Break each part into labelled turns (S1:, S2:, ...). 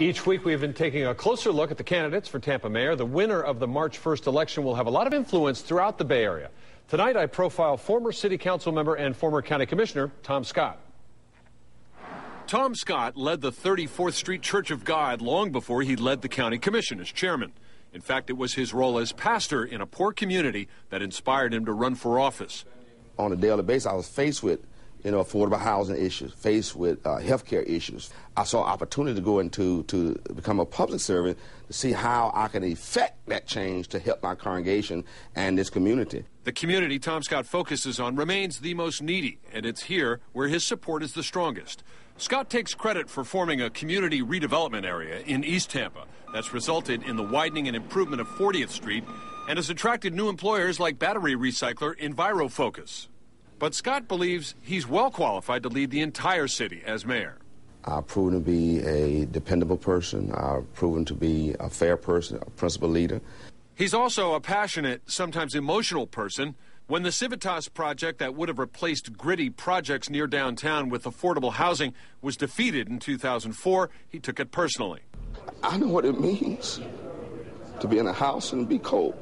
S1: Each week we've been taking a closer look at the candidates for Tampa Mayor. The winner of the March 1st election will have a lot of influence throughout the Bay Area. Tonight I profile former City Council member and former County Commissioner Tom Scott. Tom Scott led the 34th Street Church of God long before he led the County Commission as chairman. In fact, it was his role as pastor in a poor community that inspired him to run for office.
S2: On a daily basis, I was faced with affordable housing issues, faced with healthcare issues. I saw opportunity to go into to become a public servant to see how I can effect that change to help my congregation and this community.
S1: The community Tom Scott focuses on remains the most needy, and it's here where his support is the strongest. Scott takes credit for forming a community redevelopment area in East Tampa that's resulted in the widening and improvement of 40th Street and has attracted new employers like battery recycler EnviroFocus. But Scott believes he's well qualified to lead the entire city as mayor.
S2: I've proven to be a dependable person. I've proven to be a fair person, a principled leader.
S1: He's also a passionate, sometimes emotional person. When the Civitas project that would have replaced gritty projects near downtown with affordable housing was defeated in 2004, he took it personally.
S2: I know what it means to be in a house and be cold.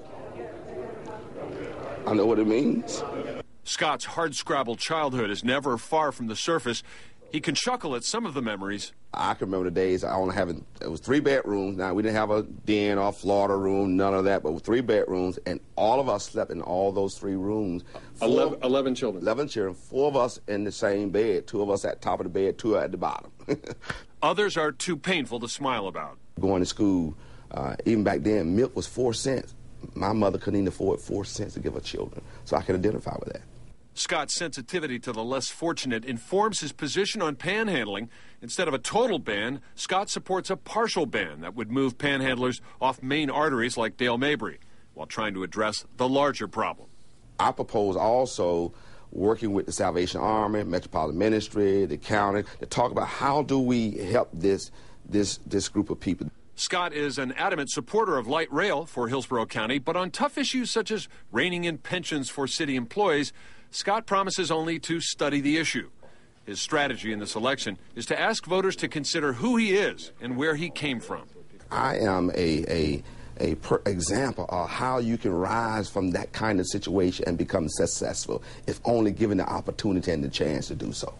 S2: I know what it means.
S1: Scott's hard-scrabbled childhood is never far from the surface. He can chuckle at some of the memories.
S2: I can remember the days it was 3 bedrooms. Now, we didn't have a den or Florida room, none of that, but with 3 bedrooms, and all of us slept in all those 3 rooms.
S1: 11 children.
S2: 11 children, 4 of us in the same bed, 2 of us at the top of the bed, 2 at the bottom.
S1: Others are too painful to smile about.
S2: Going to school, even back then, milk was 4 cents. My mother couldn't even afford 4 cents to give her children, so I could identify with that.
S1: Scott's sensitivity to the less fortunate informs his position on panhandling. Instead of a total ban, Scott supports a partial ban that would move panhandlers off main arteries like Dale Mabry, while trying to address the larger problem.
S2: I propose also working with the Salvation Army, Metropolitan Ministry, the county, to talk about how do we help this group of people.
S1: Scott is an adamant supporter of light rail for Hillsborough County, but on tough issues such as reining in pensions for city employees, Scott promises only to study the issue. His strategy in this election is to ask voters to consider who he is and where he came from.
S2: I am a example of how you can rise from that kind of situation and become successful if only given the opportunity and the chance to do so.